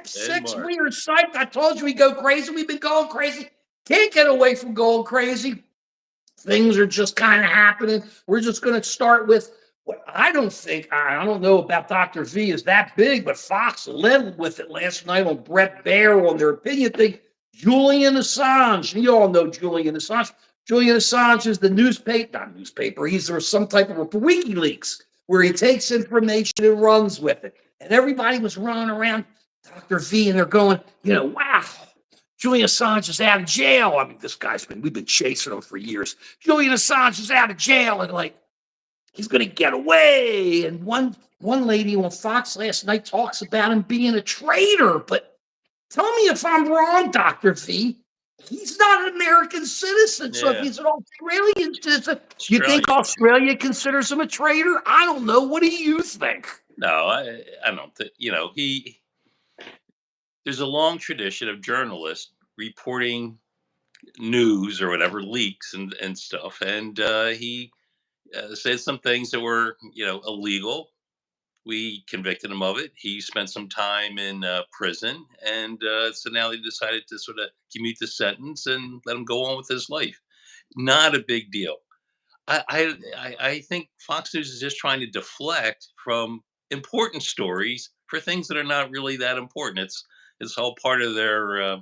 And six. Mark. We are psyched. I told you we go crazy. We've been going crazy. Can't get away from going crazy. Things are just kind of happening. We're just going to start with what I don't know about Dr. V is that big, but Fox led with it last night on Brett Baer on their opinion thing. Julian Assange. You all know Julian Assange. Julian Assange is the not newspaper. He's some type of WikiLeaks where he takes information and runs with it. And everybody was running around Dr. V and they're going, wow. Julian Assange is out of jail. I mean, we've been chasing him for years. Julian Assange is out of jail and he's going to get away. And one lady on Fox last night talks about him being a traitor. But tell me if I'm wrong, Dr. V. He's not an American citizen. So if he's an Australian citizen, you think Australia considers him a traitor? I don't know. What do you think? No, I don't think, there's a long tradition of journalists reporting news or whatever, leaks and stuff. And he said some things that were, illegal. We convicted him of it. He spent some time in prison. And so now they decided to sort of commute the sentence and let him go on with his life. Not a big deal. I think Fox News is just trying to deflect from important stories for things that are not really that important. It's all part of their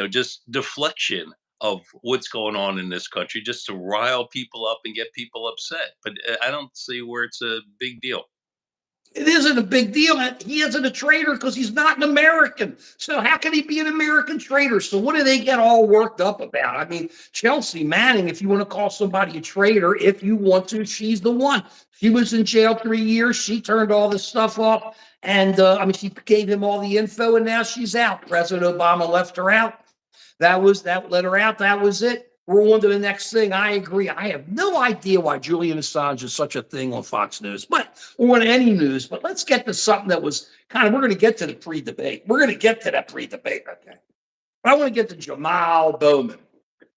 just deflection of what's going on in this country, just to rile people up and get people upset. But I don't see where it's a big deal. It isn't a big deal. He isn't a traitor because he's not an American. So how can he be an American traitor? So what do they get all worked up about? I mean, Chelsea Manning, if you want to call somebody a traitor, if you want to, she's the one. She was in jail 3 years. She turned all this stuff off. And she gave him all the info and now she's out. President Obama left her out. That let her out. That was it. We're on to the next thing. I agree. I have no idea why Julian Assange is such a thing on Fox News, or on any news. But let's get to something that was we're going to get to the pre-debate. We're going to get to that pre-debate, okay? But I want to get to Jamal Bowman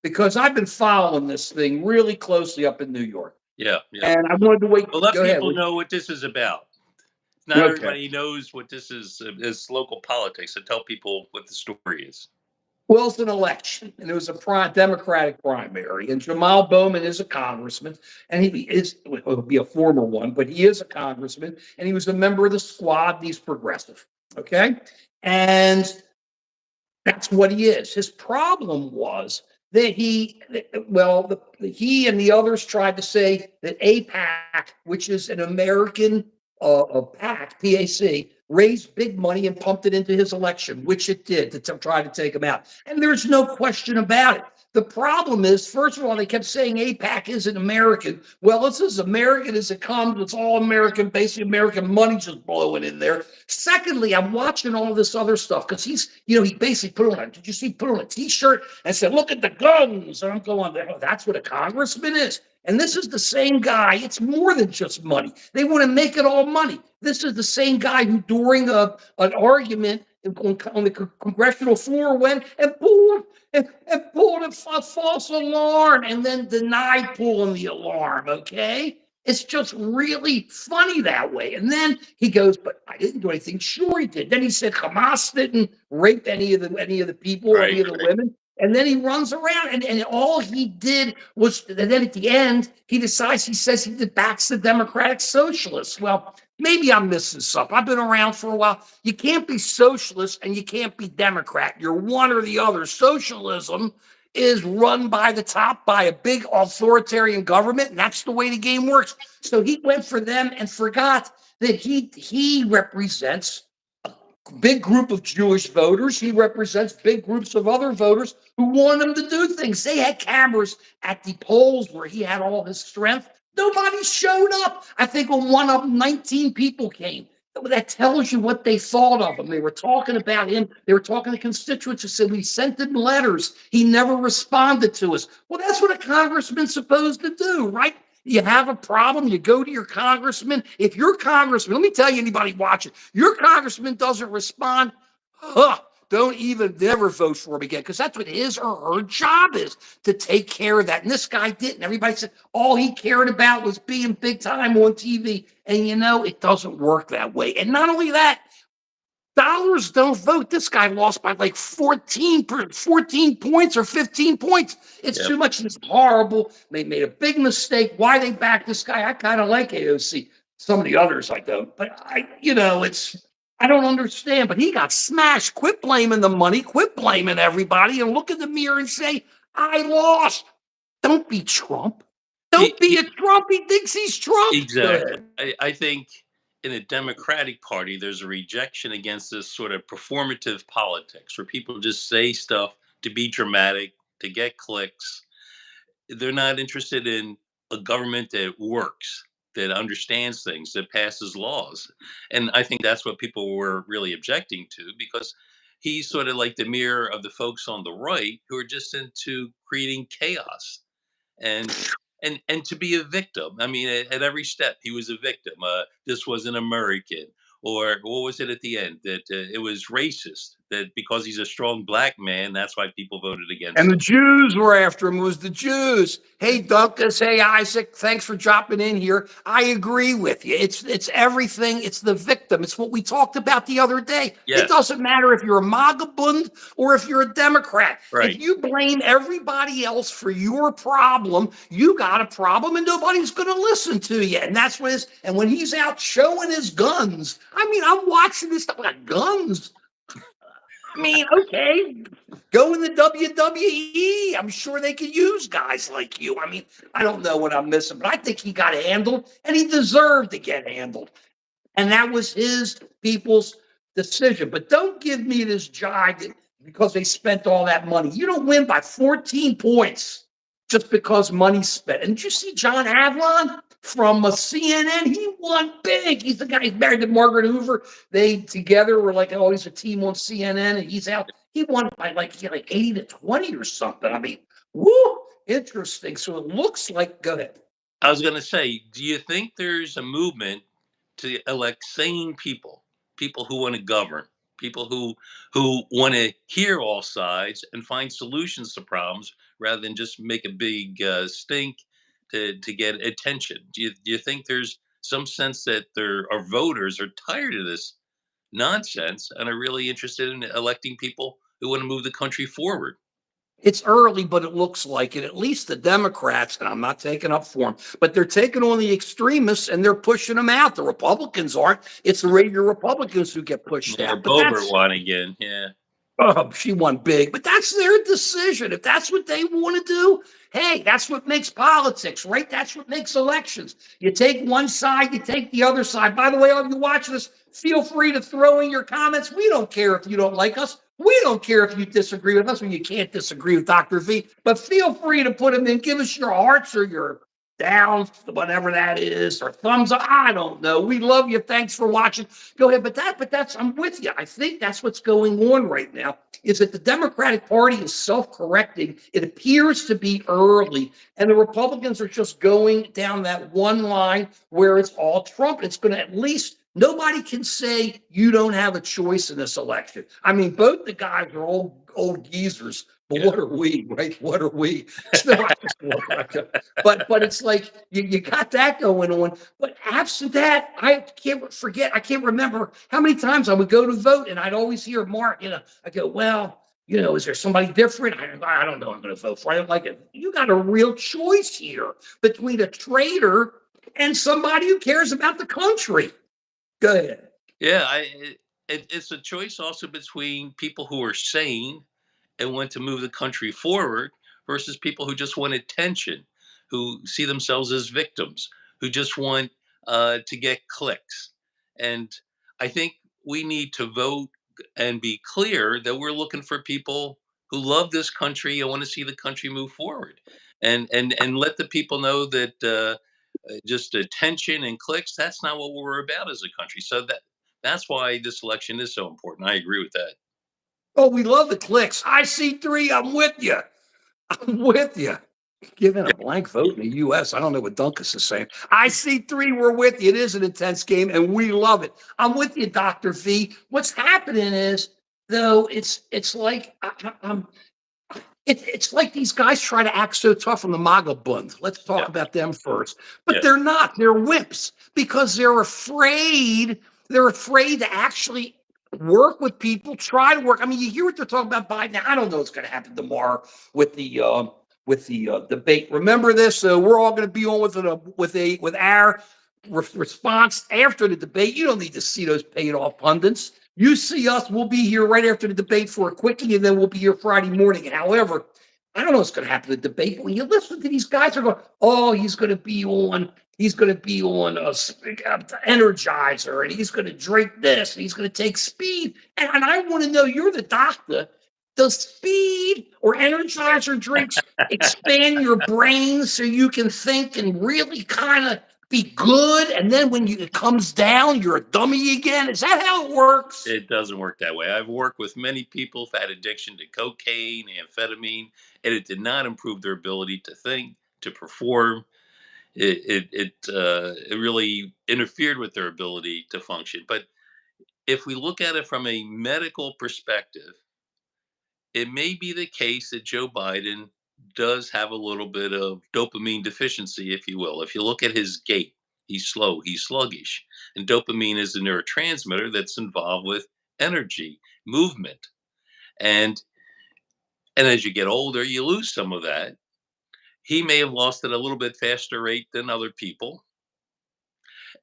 because I've been following this thing really closely up in New York. Yeah. And I wanted to wait. Well, let people know what this is about. Not everybody knows what this is local politics. So tell people what the story is. Well, it's an election, and it was a Democratic primary, and Jamal Bowman is a congressman, and he'll be a former one, but he is a congressman, and he was a member of the squad. He's progressive, okay? And that's what he is. His problem was that he and the others tried to say that AIPAC, which is an American PAC, PAC, raised big money and pumped it into his election, which it did to try to take him out. And there's no question about it. The problem is, first of all, they kept saying AIPAC isn't American. Well, it's as American as it comes. It's all American, basically American money just blowing in there. Secondly, I'm watching all this other stuff because he basically put on a T-shirt and said, look at the guns. And I'm going, oh, that's what a congressman is. And this is the same guy. It's more than just money. They want to make it all money. This is the same guy who, during an argument on the congressional floor, went and pulled a false alarm and then denied pulling the alarm. Okay, it's just really funny that way. And then he goes, "But I didn't do anything." Sure, he did. Then he said Hamas didn't rape any of the people, any of the women. And then he runs around and all he did was, and then at the end, he says he backs the Democratic Socialists. Well, maybe I'm missing something. I've been around for a while. You can't be socialist and you can't be Democrat. You're one or the other. Socialism is run by the top by a big authoritarian government, and that's the way the game works. So he went for them and forgot that he represents big group of Jewish voters. He represents big groups of other voters who want him to do things. They had cameras at the polls where he had all his strength. Nobody showed up. I think on one of them, 19 people came. That tells you what they thought of him. They were talking about him. They were talking to constituents who said, we sent him letters. He never responded to us. Well, that's what a congressman's supposed to do, right? You have a problem, you go to your congressman. If your congressman, let me tell you, anybody watching, your congressman doesn't respond, don't even never vote for him again, because that's what his or her job is, to take care of that. And this guy didn't. Everybody said all he cared about was being big time on TV. And it doesn't work that way. And not only that, voters don't vote. This guy lost by like 14 points or 15 points. It's Yep. too much. It's horrible. They made a big mistake. Why they backed this guy? I kind of like AOC. Some of the others I don't, but I don't understand. But he got smashed. Quit blaming the money. Quit blaming everybody, and look in the mirror and say, "I lost." Don't be Trump. Don't be a Trump. He thinks he's Trump. Exactly. I think in the Democratic Party, there's a rejection against this sort of performative politics where people just say stuff to be dramatic, to get clicks. They're not interested in a government that works, that understands things, that passes laws. And I think that's what people were really objecting to, because he's sort of like the mirror of the folks on the right who are just into creating chaos and and to be a victim. I mean, at every step, he was a victim. This was an American, or what was it at the end? That it was racist. That because he's a strong black man, that's why people voted against And the him. Jews were after him. It was the Jews. Hey, Duncan. Hey, Isaac. Thanks for dropping in here. I agree with you. It's everything. It's the victim. It's what we talked about the other day. Yes. It doesn't matter if you're a MAGA bund or if you're a Democrat. Right. If you blame everybody else for your problem, you got a problem, and nobody's going to listen to you. And that's what it is. And when he's out showing his guns, I mean, I'm watching this stuff like guns. I mean, okay, go in the WWE. I'm sure they could use guys like you. I mean, I don't know what I'm missing, but I think he got handled, and he deserved to get handled. And that was his people's decision. But don't give me this jive because they spent all that money. You don't win by 14 points just because money's spent. And did you see John Avlon from CNN? He won big. He's the guy who's married to Margaret Hoover. They together were like always a team on CNN, and he's out. He won by like 80-20 or something. I mean, woo, interesting. So it looks like, go ahead. I was going to say, do you think there's a movement to elect sane people, people who want to govern, people who want to hear all sides and find solutions to problems rather than just make a big stink to get attention? Do you think there's some sense that there are voters are tired of this nonsense and are really interested in electing people who want to move the country forward? It's early, but it looks like it. At least the Democrats, and I'm not taking up for them, but they're taking on the extremists and they're pushing them out. The Republicans aren't. It's the regular Republicans who get pushed Yeah, out. Boebert won again. Yeah. Oh, she won big, but that's their decision. If that's what they want to do, hey, that's what makes politics, right? That's what makes elections. You take one side, you take the other side. By the way, all of you watching this, feel free to throw in your comments. We don't care if you don't like us. We don't care if you disagree with us, when you can't disagree with Dr. V, but feel free to put them in. Give us your hearts or your downs, whatever that is, or thumbs up. I don't know. We love you. Thanks for watching. Go ahead. But that's, I'm with you. I think that's what's going on right now, is that the Democratic Party is self-correcting. It appears to be early, and the Republicans are just going down that one line where it's all Trump. It's going to, at least nobody can say you don't have a choice in this election. I mean, both the guys are old geezers. But what are we, right? What are we? But it's like you got that going on. But absent that, I can't remember how many times I would go to vote, and I'd always hear Mark, I go, well, is there somebody different? I don't know. I'm going to vote for. I don't like it. You got a real choice here between a traitor and somebody who cares about the country. Go ahead. Yeah, it's a choice also between people who are sane and want to move the country forward versus people who just want attention, who see themselves as victims, who just want to get clicks. And I think we need to vote and be clear that we're looking for people who love this country and want to see the country move forward, and let the people know that just attention and clicks, that's not what we're about as a country. So that's why this election is so important. I agree with that. Oh, we love the clicks. I see 3. I'm with you. I'm with you. Giving a blank vote in the U.S. I don't know what Dunkus is saying. I see 3. We're with you. It is an intense game, and we love it. I'm with you, Dr. V. What's happening is, though, it's like it's like these guys try to act so tough on the MAGA bund. Let's talk about them first. But they're not. They're wimps because they're afraid. They're afraid to actually work with people, try to work. I mean, you hear what they're talking about Biden. I don't know what's going to happen tomorrow with the debate. Remember this? We're all going to be on with our response after the debate. You don't need to see those paid off pundits. You see us. We'll be here right after the debate for a quickie, and then we'll be here Friday morning. However, I don't know what's going to happen in the debate. But when you listen to these guys, are going, "Oh, he's going to be on." He's going to be on a Energizer, and he's going to drink this, and he's going to take speed. And I want to know, you're the doctor. Does speed or Energizer drinks expand your brain so you can think and really kind of be good? And then when it comes down, you're a dummy again? Is that how it works? It doesn't work that way. I've worked with many people who've had addiction to cocaine, amphetamine, and it did not improve their ability to think, to perform. It really interfered with their ability to function. But if we look at it from a medical perspective, it may be the case that Joe Biden does have a little bit of dopamine deficiency, if you will. If you look at his gait, he's slow, he's sluggish. And dopamine is a neurotransmitter that's involved with energy, movement. And as you get older, you lose some of that. He may have lost at a little bit faster rate than other people.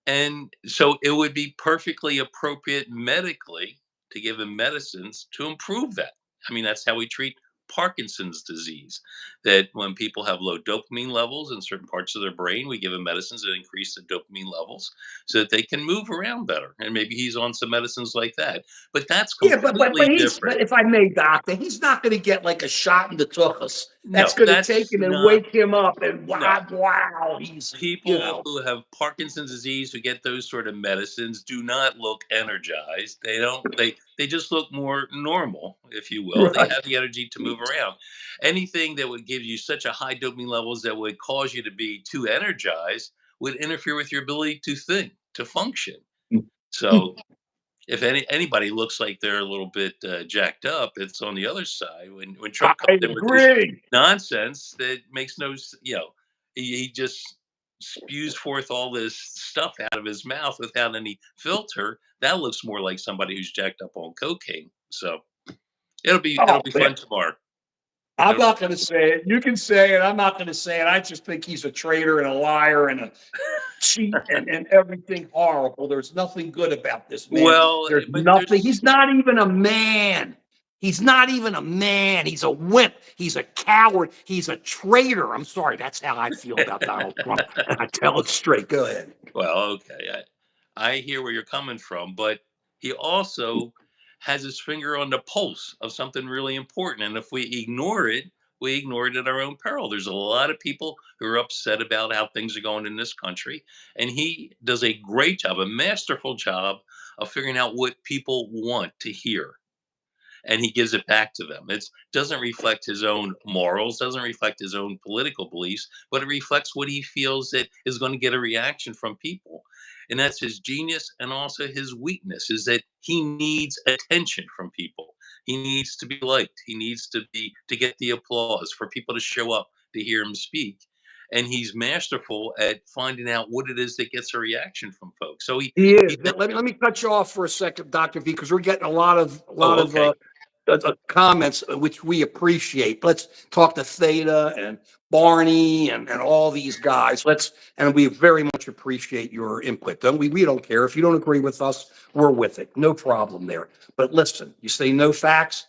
And so it would be perfectly appropriate medically to give him medicines to improve that. I mean, that's how we treat Parkinson's disease. That when people have low dopamine levels in certain parts of their brain, we give them medicines that increase the dopamine levels so that they can move around better. And maybe he's on some medicines like that. But that's Yeah, but completely he's different. but if I may, doctor, he's not going to get like a shot in the tuchus. That's No, going to take that's him and not. wake him up, and No. wow, he's People who have Parkinson's disease who get those sort of medicines do not look energized. They don't. They just look more normal, if you will. They right. have the energy to move around. Anything that would give you such a high dopamine levels that would cause you to be too energized would interfere with your ability to think, to function. So if anybody looks like they're a little bit jacked up, it's on the other side. When I Trump comes in with his agree. nonsense that makes he just spews forth all this stuff out of his mouth without any filter. That looks more like somebody who's jacked up on cocaine. So it'll Oh be man, fun tomorrow. I'm It'll be not going to say it. You can say it. I'm not going to say it. I just think he's a traitor and a liar and a cheat and everything horrible. There's nothing good about this man. well, There's but nothing. there's He's not even a man. He's not even a man. He's a wimp. He's a coward. He's a traitor. I'm sorry. That's how I feel about Donald Trump. And I tell it straight. Go ahead. well, okay. I hear where you're coming from, but he also has his finger on the pulse of something really important. And if we ignore it, we ignore it at our own peril. There's a lot of people who are upset about how things are going in this country. And he does a great job, a masterful job of figuring out what people want to hear. And he gives it back to them. It doesn't reflect his own morals, doesn't reflect his own political beliefs, but it reflects what he feels that is going to get a reaction from people. And that's his genius and also his weakness is that he needs attention from people. He needs to be liked. He needs to get the applause for people to show up to hear him speak. And he's masterful at finding out what it is that gets a reaction from folks. So He is. he Let me cut you off for a second, Dr. V, because we're getting a lot of oh, okay. comments, which we appreciate. Let's talk to Theta and Barney and all these guys. And we very much appreciate your input. Don't we? We don't care. If you don't agree with us, we're with it. No problem there. But listen, you say no facts.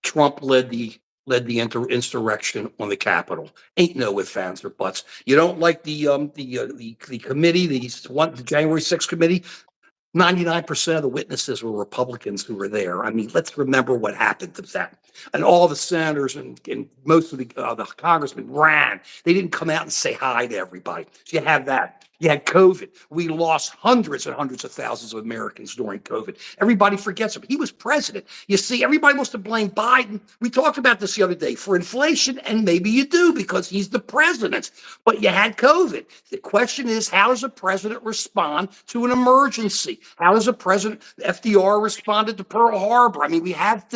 Trump led the insurrection on the Capitol. Ain't no ifs, ands, or buts. You don't like the committee, the January 6th committee. 99% of the witnesses were Republicans who were there. I mean, let's remember what happened to that. And all the senators and most of the congressmen ran. They didn't come out and say hi to everybody. So you have that. You had COVID. We lost hundreds and hundreds of thousands of Americans during COVID. Everybody forgets him. He was president. You see, everybody wants to blame Biden. We talked about this the other day for inflation, and maybe you do because he's the president. But you had COVID. The question is, how does a president respond to an emergency? How does a president, FDR responded to Pearl Harbor? I mean, we have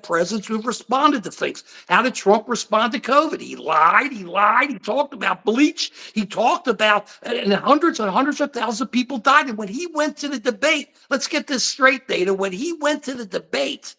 presidents who've responded to things. How did Trump respond to COVID? He lied. He talked about bleach. He talked about, and hundreds and hundreds of thousands of people died. And when he went to the debate, let's get this straight, Data. When he went to the debate,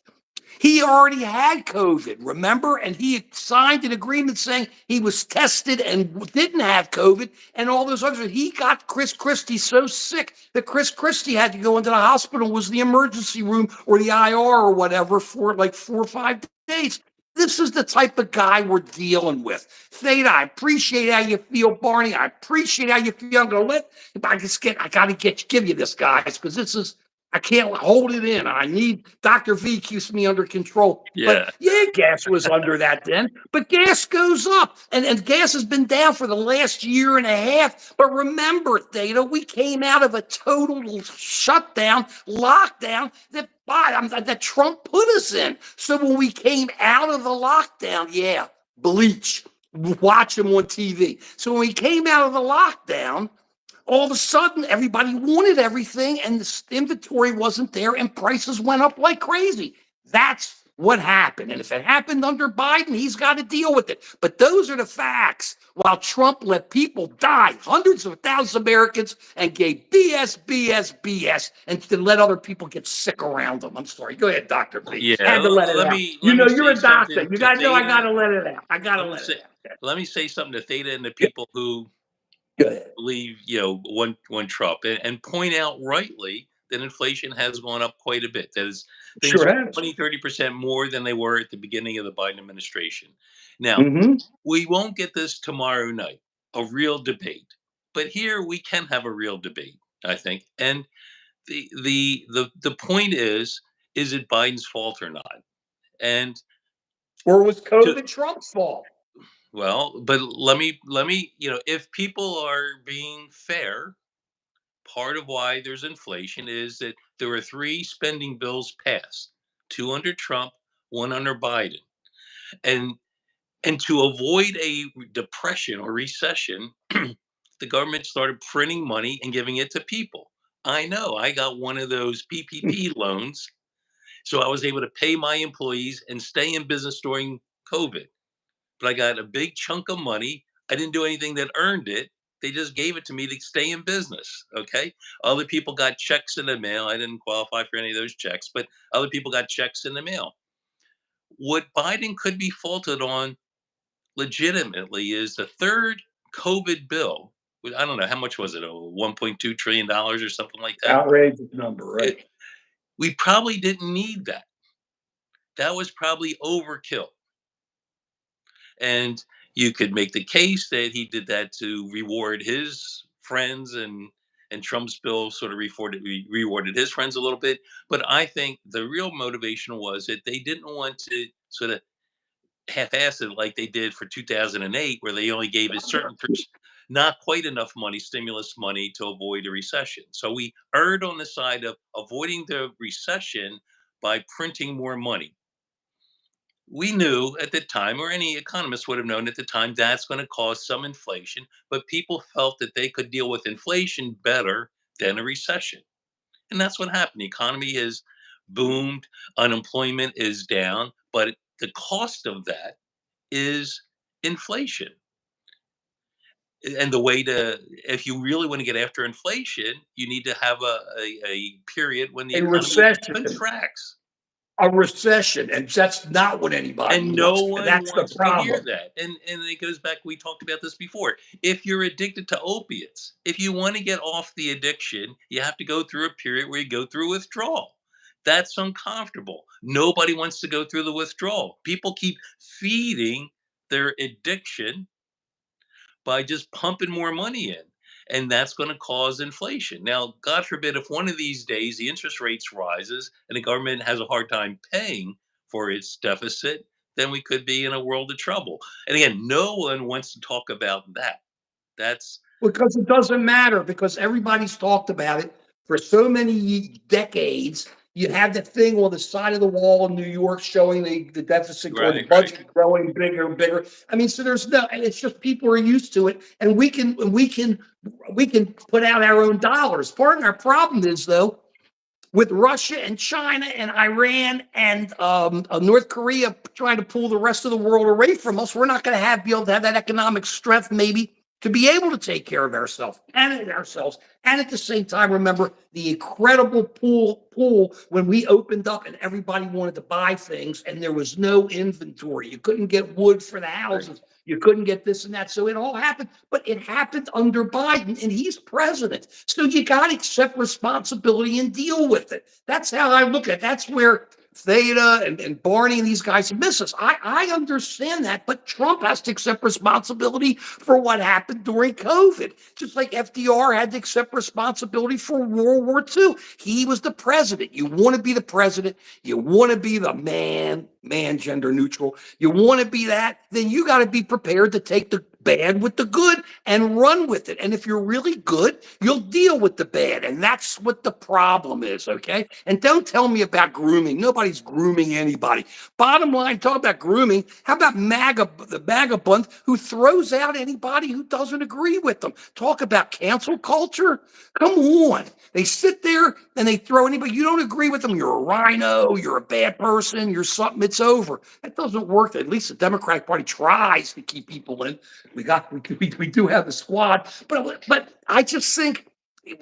he already had COVID, remember? And he signed an agreement saying he was tested and didn't have COVID and all those others. He got Chris Christie so sick that Chris Christie had to go into the hospital, was the emergency room or the IR or whatever for like 4 or 5 days. This is the type of guy we're dealing with. Theta, I appreciate how you feel, Barney. I appreciate how you feel. I'm going to I got to give you this, guys, because this is, I can't hold it in. I need Dr. V keeps me under control. Yeah. But yeah, gas was under that then. But gas goes up. And gas has been down for the last year and a half. But remember, Theta, we came out of a total shutdown, lockdown that Trump put us in. So when we came out of the lockdown, yeah, bleach. Watch him on TV. So when we came out of the lockdown, all of a sudden, everybody wanted everything and the inventory wasn't there and prices went up like crazy. That's what happened. And if it happened under Biden, he's got to deal with it. But those are the facts. While Trump let people die, hundreds of thousands of Americans, and gave BS, and then let other people get sick around them. I'm sorry. Go ahead, Dr. B. Yeah, Had to let it out. You're a doctor. You got to know I got to let it out. I got to let it out. Let me say something to Theta and the people who believe, one Trump and point out rightly that inflation has gone up quite a bit. That is, things are 20-30% more than they were at the beginning of the Biden administration. Now, we won't get this tomorrow night, a real debate, but here we can have a real debate, I think. And the point is it Biden's fault or not? And or was COVID Trump's fault? Well, but let me, if people are being fair, part of why there's inflation is that there were 3 spending bills passed, 2 under Trump, 1 under Biden. And to avoid a depression or recession, the government started printing money and giving it to people. I know, I got one of those PPP loans, so I was able to pay my employees and stay in business during COVID. But I got a big chunk of money. I didn't do anything that earned it. They just gave it to me to stay in business. Okay. Other people got checks in the mail. I didn't qualify for any of those checks, but other people got checks in the mail. What Biden could be faulted on legitimately is the third COVID bill. I don't know, how much was it? $1.2 trillion or something like that. Outrageous number, right? We probably didn't need that. That was probably overkill. And you could make the case that he did that to reward his friends, and Trump's bill sort of rewarded his friends a little bit. But I think the real motivation was that they didn't want to sort of half-ass it like they did for 2008, where they only gave a certain not quite enough money, stimulus money, to avoid a recession. So we erred on the side of avoiding the recession by printing more money. We knew at the time, or any economist would have known at the time, that's going to cause some inflation, but people felt that they could deal with inflation better than a recession. And that's what happened. The economy has boomed, unemployment is down, but the cost of that is inflation. And the way if you really want to get after inflation, you need to have a period when the economy contracts. A recession, and that's not what anybody and no wants. one That's wants the problem. to hear that. And it goes back, we talked about this before. If you're addicted to opiates, if you want to get off the addiction, you have to go through a period where you go through withdrawal. That's uncomfortable. Nobody wants to go through the withdrawal. People keep feeding their addiction by just pumping more money in. And that's going to cause inflation. Now, God forbid, if one of these days the interest rates rises and the government has a hard time paying for its deficit, then we could be in a world of trouble. And again, no one wants to talk about that. That's because it doesn't matter, because everybody's talked about it for so many decades. You have the thing on the side of the wall in New York showing the deficit or the budget growing bigger and bigger. I mean, so there's no, it's just people are used to it, and we can put out our own dollars. Part of our problem is, though, with Russia and China and Iran and North Korea trying to pull the rest of the world away from us, we're not going to be able to have that economic strength maybe to be able to take care of ourselves, and at the same time, remember the incredible pool when we opened up and everybody wanted to buy things and there was no inventory. You couldn't get wood for the Right. houses. You couldn't get this and that. So it all happened, but it happened under Biden and he's president. So you got to accept responsibility and deal with it. That's how I look at it. That's where Theta and Barney and these guys miss us. I understand that, but Trump has to accept responsibility for what happened during COVID, just like FDR had to accept responsibility for World War II. He was the president. You want to be the president, you want to be the man, gender neutral, you want to be that, then you got to be prepared to take the bad with the good and run with it. And if you're really good, you'll deal with the bad. And that's what the problem is, okay? And don't tell me about grooming. Nobody's grooming anybody. Bottom line, talk about grooming. How about the MAGA bunch who throws out anybody who doesn't agree with them? Talk about cancel culture. Come on. They sit there and they throw anybody. You don't agree with them. You're a rhino. You're a bad person. You're something. It's over. That doesn't work. At least the Democratic Party tries to keep people in. We do have the squad, but I just think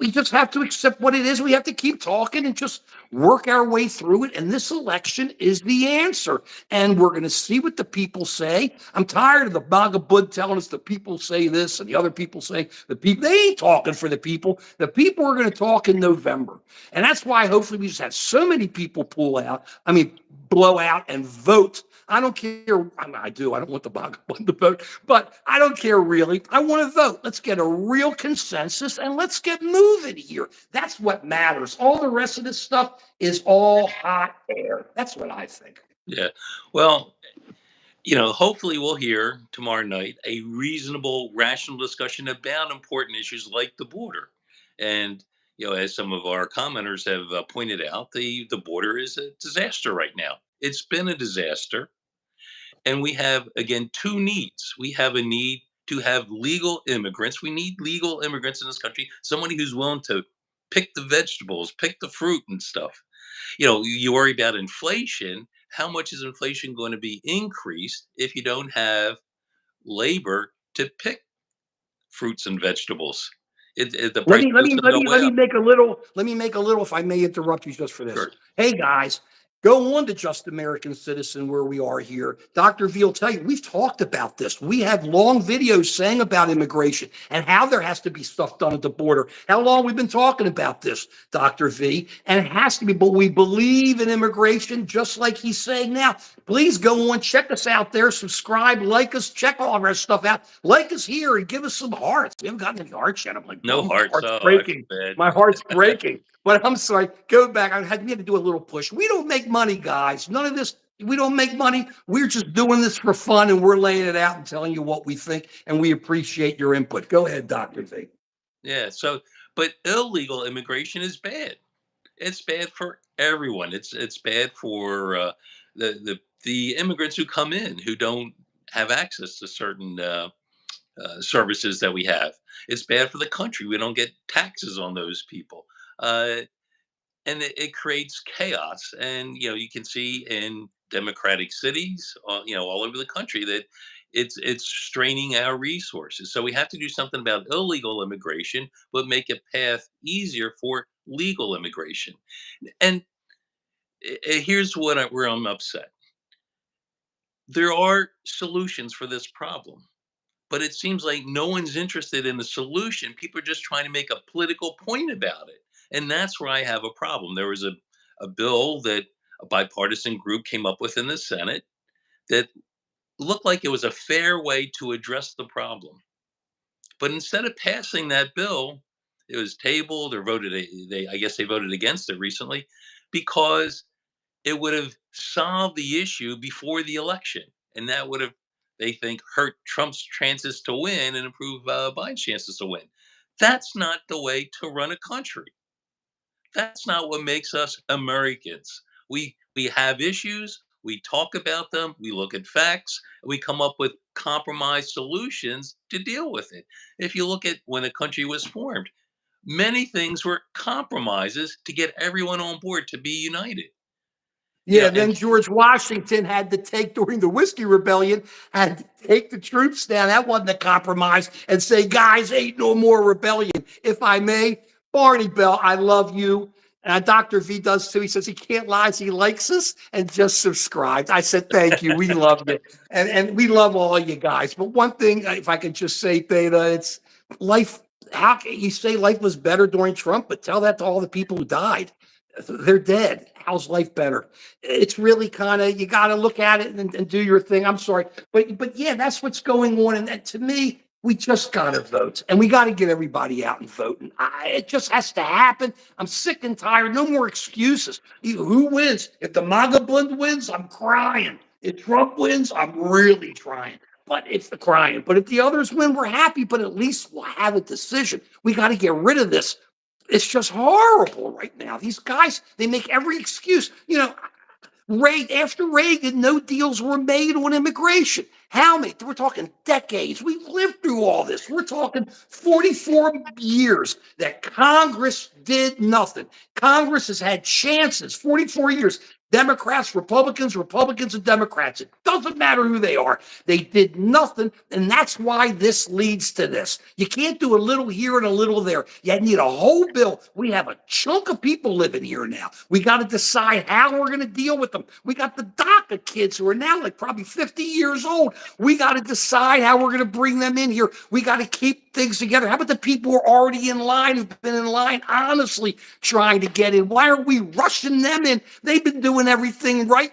we just have to accept what it is. We have to keep talking and just work our way through it. And this election is the answer. And we're going to see what the people say. I'm tired of the MAGA bud telling us the people say this and the other people say the people. They ain't talking for the people. The people are going to talk in November. And that's why hopefully we just have so many people blow out and vote. I don't care. I do. I don't want the MAGA bud to vote, but I don't care really. I want to vote. Let's get a real consensus and let's get moving here. That's what matters. All the rest of this stuff is all hot air. That's what I think. Yeah. Well, hopefully we'll hear tomorrow night a reasonable, rational discussion about important issues like the border. And, as some of our commenters have pointed out, the border is a disaster right now. It's been a disaster. And we have, again, two needs. We have a need to have legal immigrants. We need legal immigrants in this country, somebody who's willing to pick the vegetables, pick the fruit and stuff. You worry about inflation. How much is inflation going to be increased if you don't have labor to pick fruits and vegetables? The Let price me let goes me to let no me let well. me make a little let me make a little if I may interrupt you just for this. Sure. Hey guys, go on to Just American Citizen where we are here. Dr. V will tell you we've talked about this. We have long videos saying about immigration and how there has to be stuff done at the border. How long we've been talking about this, Dr. V, and it has to be. But we believe in immigration, just like he's saying now. Please go on, check us out there, subscribe, like us, check all of our stuff out, like us here, and give us some hearts. We haven't gotten any hearts yet. I'm like, No oh, my hearts. heart's Oh, I feel breaking. bad. My heart's breaking. But I'm sorry. Go back. We had to do a little push. We don't make money, guys. None of this. We don't make money. We're just doing this for fun, and we're laying it out and telling you what we think, and we appreciate your input. Go ahead, Doctor V. Yeah. So, but illegal immigration is bad. It's bad for everyone. It's bad for the immigrants who come in who don't have access to certain services that we have. It's bad for the country. We don't get taxes on those people, uh, and it creates chaos. And you can see in democratic cities, all over the country that it's straining our resources. So we have to do something about illegal immigration, but make a path easier for legal immigration. And here's where I'm upset. There are solutions for this problem, but it seems like no one's interested in the solution. People are just trying to make a political point about it. And that's where I have a problem. There was a bill that a bipartisan group came up with in the Senate that looked like it was a fair way to address the problem. But instead of passing that bill, it was tabled or I guess they voted against it recently because it would have solved the issue before the election, and that would have, they think, hurt Trump's chances to win and improve Biden's chances to win. That's not the way to run a country. That's not what makes us Americans. We have issues, we talk about them, we look at facts, and we come up with compromise solutions to deal with it. If you look at when a country was formed, many things were compromises to get everyone on board to be united. Yeah, then George Washington had to take, during the Whiskey Rebellion, had to take the troops down. That wasn't a compromise, and say, guys, ain't no more rebellion. If I may, Barney Bell, I love you. And Dr. V does too. He says he can't lie, he likes us and just subscribed. I said, thank you. We love you. And we love all you guys. But one thing, if I could just say, Theta, it's life. How can you say life was better during Trump? But tell that to all the people who died. They're dead. How's life better? It's really kind of, you got to look at it and do your thing. I'm sorry. But yeah, that's what's going on. And to me, we just got to vote, and we got to get everybody out and voting. It just has to happen. I'm sick and tired. No more excuses. Who wins? If the MAGA blend wins, I'm crying. If Trump wins, I'm really trying. But it's the crying. But if the others win, we're happy. But at least we'll have a decision. We got to get rid of this. It's just horrible right now. These guys, they make every excuse. After Reagan, no deals were made on immigration. How many? We're talking decades. We've lived through all this. We're talking 44 years that Congress did nothing. Congress has had chances, 44 years. Democrats, Republicans, and Democrats. It doesn't matter who they are. They did nothing, and that's why this leads to this. You can't do a little here and a little there. You need a whole bill. We have a chunk of people living here now. We got to decide how we're going to deal with them. We got the DACA kids who are now like probably 50 years old. We got to decide how we're going to bring them in here. We got to keep things together. How about the people who are already in line, who've been in line honestly trying to get in? Why are we rushing them in? They've been doing everything right.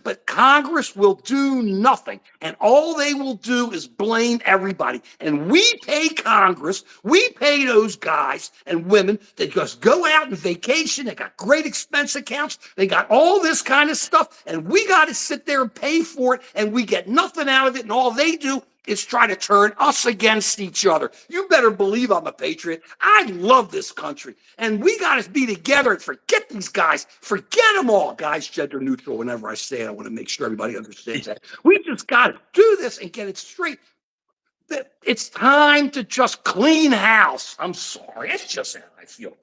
But Congress will do nothing. And all they will do is blame everybody. And we pay Congress, we pay those guys and women that just go out and vacation. They got great expense accounts. They got all this kind of stuff. And we got to sit there and pay for it. And we get nothing out of it. And all they do is try to turn us against each other. You better believe I'm a patriot. I love this country. And we got to be together and forget these guys. Forget them all. Guys, gender neutral, whenever I say it, I want to make sure everybody understands that. We just got to do this and get it straight. It's time to just clean house. I'm sorry. It's just how I feel.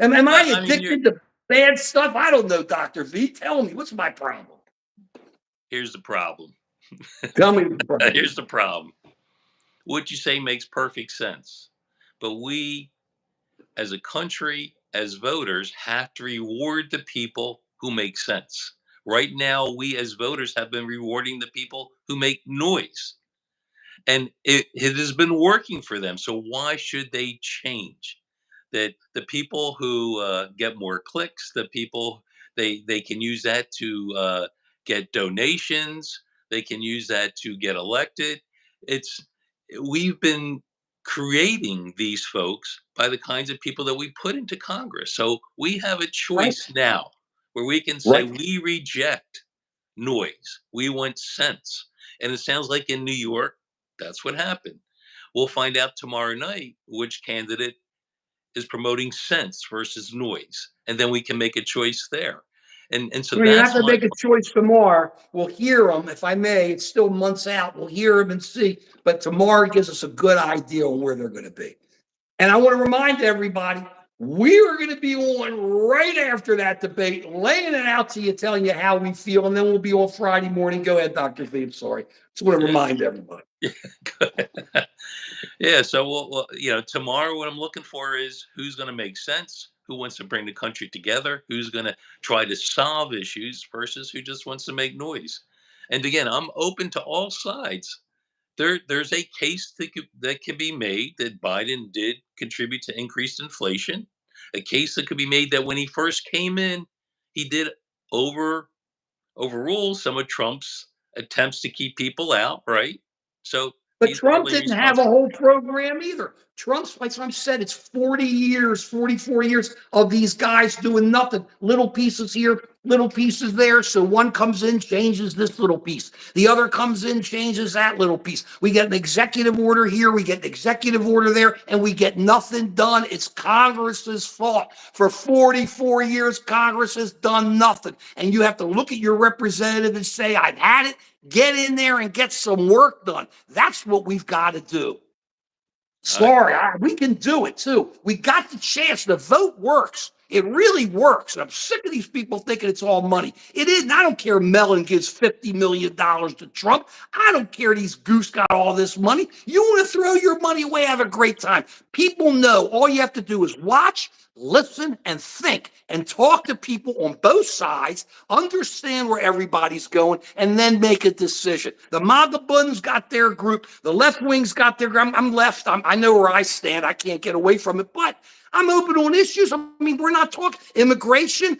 Am I addicted to bad stuff? I don't know, Dr. V. Tell me, what's my problem? Here's the problem. Tell me. Here's the problem. What you say makes perfect sense. But we, as a country, as voters, have to reward the people who make sense. Right now, we as voters have been rewarding the people who make noise. And it has been working for them. So why should they change? That the people who get more clicks, the people, they can use that to get donations. They can use that to get elected. It's We've been creating these folks by the kinds of people that we put into Congress. So we have a choice now where we can say we reject noise. We want sense. And it sounds like in New York, that's what happened. We'll find out tomorrow night which candidate is promoting sense versus noise. And then we can make a choice there. And so you have to make a choice tomorrow. We'll hear them, if I may. It's still months out. We'll hear them and see. But tomorrow gives us a good idea on where they're going to be. And I want to remind everybody, we are going to be on right after that debate, laying it out to you, telling you how we feel. And then we'll be on Friday morning. Go ahead, Dr. V. I'm sorry. Just want to remind everybody. Yeah. So we'll tomorrow what I'm looking for is who's going to make sense, who wants to bring the country together, who's going to try to solve issues versus who just wants to make noise. And again, I'm open to all sides. There's a case that can be made that Biden did contribute to increased inflation. A case that could be made that when he first came in, he did overrule some of Trump's attempts to keep people out, right? So But Trump didn't have a whole program either. Trump's, like I said, it's 40 years, 44 years of these guys doing nothing. Little pieces here, little pieces there. So one comes in, changes this little piece. The other comes in, changes that little piece. We get an executive order here, we get an executive order there, and we get nothing done. It's Congress's fault. For 44 years, Congress has done nothing. And you have to look at your representative and say, I've had it. Get in there and get some work done. That's what we've got to do. Sorry, we can do it too. We got the chance. The vote works. It really works. And I'm sick of these people thinking it's all money. It isn't. I don't care Mellon gives $50 million to Trump. I don't care these goose got all this money. You want to throw your money away, have a great time. People know all you have to do is watch, listen, and think, and talk to people on both sides, understand where everybody's going, and then make a decision. The MAGA buns got their group. The left wing's got their group. I'm left. I know where I stand. I can't get away from it, but I'm open on issues. I mean, we're not talking immigration.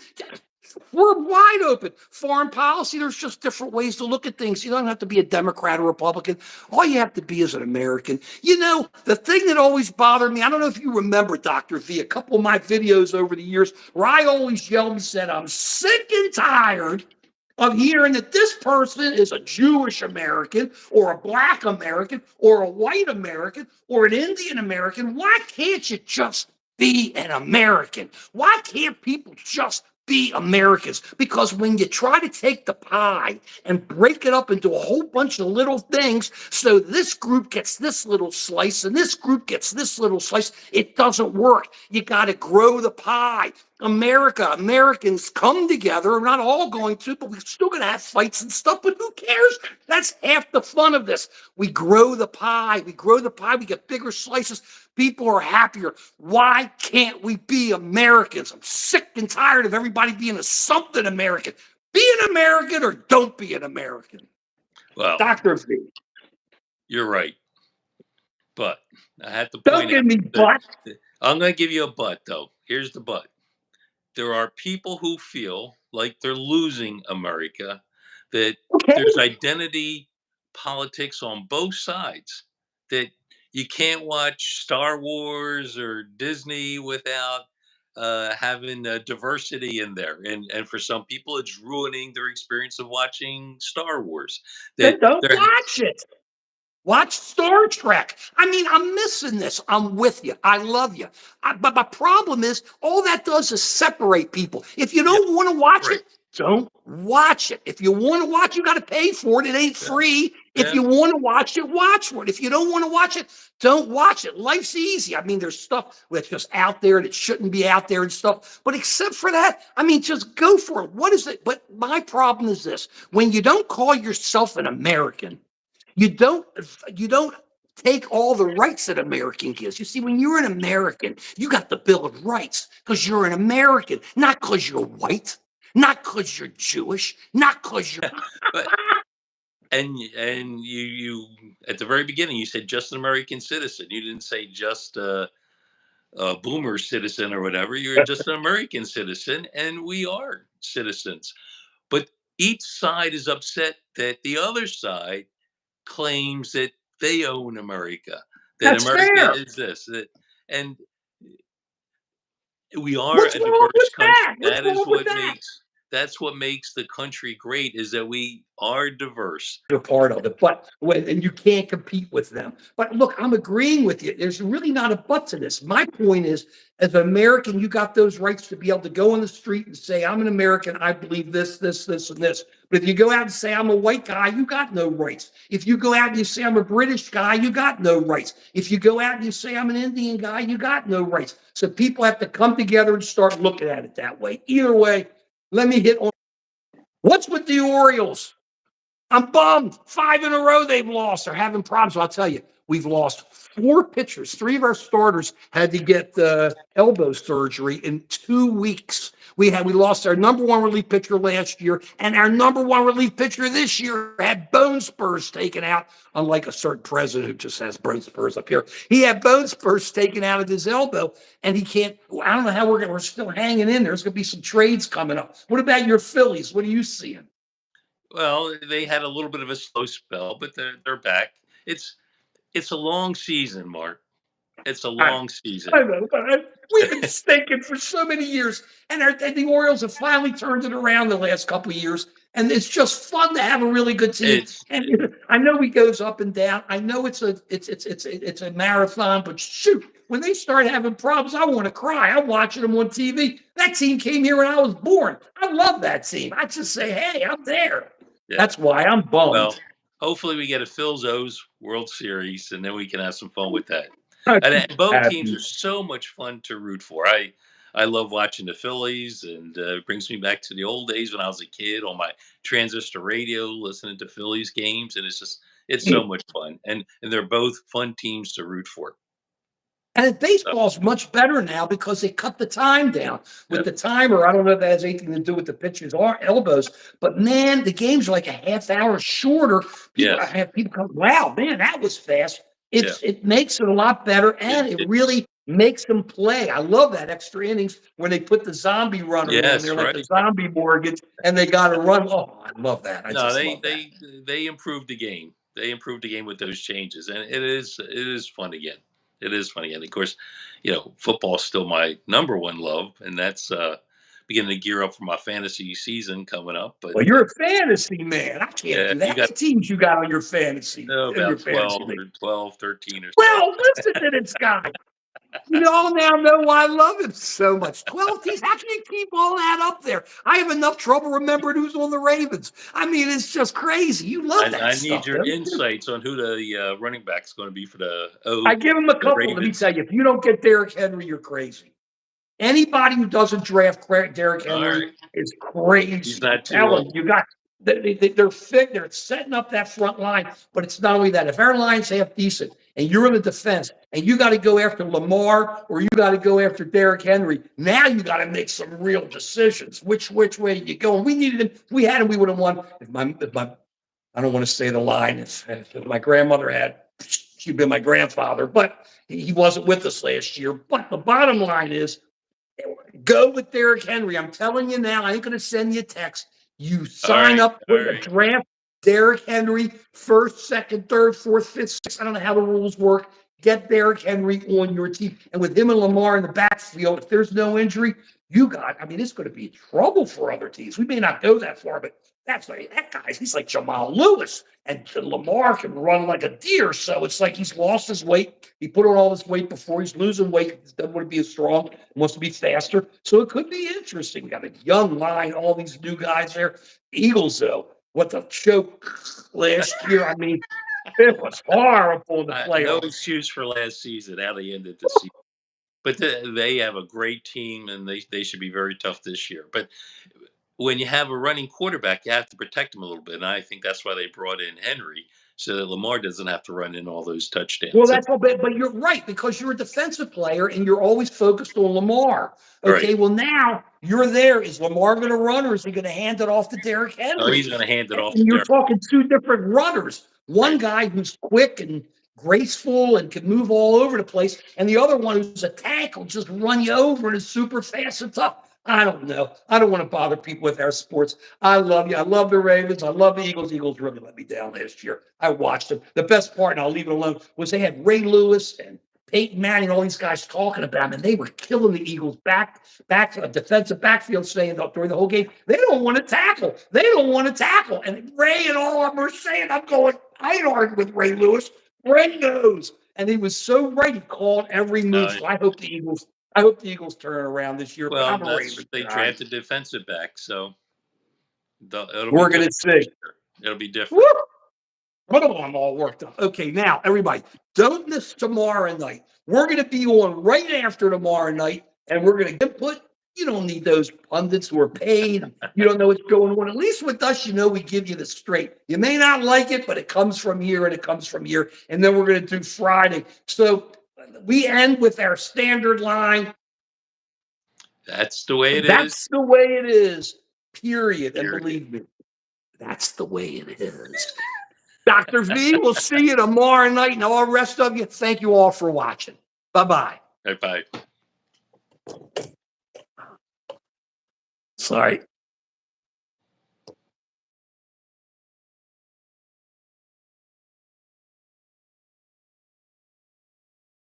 We're wide open. Foreign policy, there's just different ways to look at things. You don't have to be a Democrat or Republican. All you have to be is an American. You know, the thing that always bothered me, I don't know if you remember, Dr. V, a couple of my videos over the years where I always yelled and said, I'm sick and tired of hearing that this person is a Jewish American or a Black American or a white American or an Indian American. Why can't you just be an American? Why can't people just be Americans? Because when you try to take the pie and break it up into a whole bunch of little things, so this group gets this little slice and this group gets this little slice, it doesn't work. You got to grow the pie. Americans come together. We're not all going to, but we're still going to have fights and stuff, but who cares? That's half the fun of this. We grow the pie. We grow the pie. We get bigger slices. People are happier. Why can't we be Americans? I'm sick and tired of everybody being a something American. Be an American or don't be an American. Well, Dr. V. You're right. But I have to Don't give me but. I'm going to give you a but, though. Here's the but. There are people who feel like they're losing America, that there's identity politics on both sides, that you can't watch Star Wars or Disney without having diversity in there. And for some people, it's ruining their experience of watching Star Wars. Then That don't they're watch it. Watch Star Trek. I mean, I'm missing this. I'm with you. I love you. But my problem is all that does is separate people. If you don't want to watch right. it, don't watch it. If you want to watch, you got to pay for it. It ain't free. If you want to watch it, watch for it. If you don't want to watch it, don't watch it. Life's easy. I mean, there's stuff that's just out there that shouldn't be out there and stuff. But except for that, I mean, just go for it. What is it? But my problem is this. When you don't call yourself an American, you don't take all the rights that American gives. You see, when you're an American, you got the Bill of Rights because you're an American, not because you're white, not because you're Jewish, not because you're. But, and you at the very beginning you said just an American citizen. You didn't say just a boomer citizen or whatever. You're just an American citizen, and we are citizens. But each side is upset that the other side claims that they own America, that That's America fair. is this, and we are What's a wrong diverse with country. that? That's what makes the country great, is that we are diverse. You're part of it, but and you can't compete with them. But look, I'm agreeing with you. There's really not a but to this. My point is, as an American, you got those rights to be able to go on the street and say, I'm an American, I believe this, this, this, and this. But if you go out and say, I'm a white guy, you got no rights. If you go out and you say, I'm a British guy, you got no rights. If you go out and you say, I'm an Indian guy, you got no rights. So people have to come together and start looking at it that way. Either way, let me hit on what's with the Orioles. I'm bummed. 5 in a row they've lost. They're having problems. I'll tell you, we've lost 4 pitchers. 3 of our starters had to get elbow surgery in 2 weeks. We lost our number 1 relief pitcher last year, and our number 1 relief pitcher this year had bone spurs taken out, unlike a certain president who just has bone spurs up here. He had bone spurs taken out of his elbow, and he can't. I don't know how we're still hanging in there. There's going to be some trades coming up. What about your Phillies? What are you seeing? Well, they had a little bit of a slow spell, but they're back. It's a long season, Mark. It's a long season. I know, but we've been stinking for so many years, and the Orioles have finally turned it around the last couple of years, and it's just fun to have a really good team. And I know he goes up and down. I know it's a marathon, but shoot, when they start having problems, I want to cry. I'm watching them on TV. That team came here when I was born. I love that team. I just say, hey, I'm there. Yeah. That's why I'm bummed. Well, hopefully we get a Phil's O's World Series, and then we can have some fun with that. And both teams are so much fun to root for. I love watching the Phillies, and it brings me back to the old days when I was a kid on my transistor radio, listening to Phillies games, and it's so much fun, and they're both fun teams to root for. And So, baseball's much better now because they cut the time down yeah, with the timer. I don't know if that has anything to do with the pitcher's elbows, but man, the games are like a half hour shorter. I yes, have people come, wow, man, that was fast. yeah, It makes it a lot better, it, and it it, really makes them play. I love that extra innings when they put the zombie runner on there, yes, like right. the zombie Morgans, and they got to run. Oh, I love that. I No, just they love that. they they improved the game. They improved the game with those changes, and it is fun again. It is fun again. Of course, football's still my number one love, and that's beginning to gear up for my fantasy season coming up. But Well, you're a fantasy man. I can't yeah, do you that. How got many teams you got on your fantasy? In your about fantasy 12 league? or 12, 13 or so. Well, listen to this guy. You all now know why I love him so much. 12 teams. How can you keep all that up there? I have enough trouble remembering who's on the Ravens. I mean, it's just crazy. You love that I need stuff, your don't you? insights on who the running back's going to be for I give him a the couple. Let me Ravens. tell you, if you don't get Derrick Henry, you're crazy. Anybody who doesn't draft Derrick All Henry right, is he's crazy. I'm not too telling old. you, they're fit. They're setting up that front line. But it's not only that. If our line's half decent and you're in the defense and you got to go after Lamar or you got to go after Derrick Henry, now you got to make some real decisions. Which way do you go? And we needed him. If we had him, we would have won. If my I don't want to say the line. If my grandmother had, she'd been my grandfather, but he wasn't with us last year. But the bottom line is, go with Derrick Henry. I'm telling you now, I ain't going to send you a text. You All sign right, up, all put a right. draft Derrick Henry, first, second, third, fourth, fifth, sixth. I don't know how the rules work. Get Derrick Henry on your team. And with him and Lamar in the backfield, if there's no injury, it's going to be trouble for other teams. We may not go that far, but that guy's, he's like Jamal Lewis. And Lamar can run like a deer. So it's like he's lost his weight. He put on all this weight before. He's losing weight. He doesn't want to be as strong, wants to be faster. So it could be interesting. We got a young line, all these new guys there. Eagles, though, what the choke last year. I mean, it was horrible in the No playoffs. excuse for last season, how they ended the season. But they have a great team, and they should be very tough this year. But when you have a running quarterback, you have to protect him a little bit. And I think that's why they brought in Henry, so that Lamar doesn't have to run in all those Well, touchdowns. that's all, but you're right because you're a defensive player and you're always focused on Lamar. Right. Okay, well now you're there. Is Lamar going to run or is he going to hand it off to Derrick Oh, Henry? he's going to hand it off to And you're Derek. talking two different runners. One Right. guy who's quick and graceful and can move all over the place, and the other one who's a tank will just run you over and is super fast and tough. I don't know. I don't want to bother people with our sports. I love you. I love the Ravens. I love the Eagles. Eagles really let me down last year. I watched them. The best part, and I'll leave it alone, was they had Ray Lewis and Peyton Manning, all these guys talking about them, and they were killing the Eagles back defensive backfield, saying during the whole game, they don't want to tackle. They don't want to tackle. And Ray and all of them are saying, I ain't arguing with Ray Lewis. Ray knows. And he was so right. He called every move. Uh, So I hope the Eagles turn around this year, but well, I'm a that's Ravens they guy. drafted defensive back, so it'll be We're gonna different see. this year. It'll be Woo! different. Oh, I'm all worked up. Okay, now everybody, don't miss tomorrow night. We're gonna be on right after tomorrow night, and we're gonna put. You don't need those pundits who are paid. You don't know what's going on. At least with us, we give you the straight. You may not like it, but it comes from here and it comes from here. And then we're going to do Friday. So we end with our standard line. That's the way it is. That's the way it is, period. And Period. believe me, that's the way it is. Dr. V, we'll see you tomorrow night. And all the rest of you, thank you all for watching. Bye-bye. Bye bye. Sorry.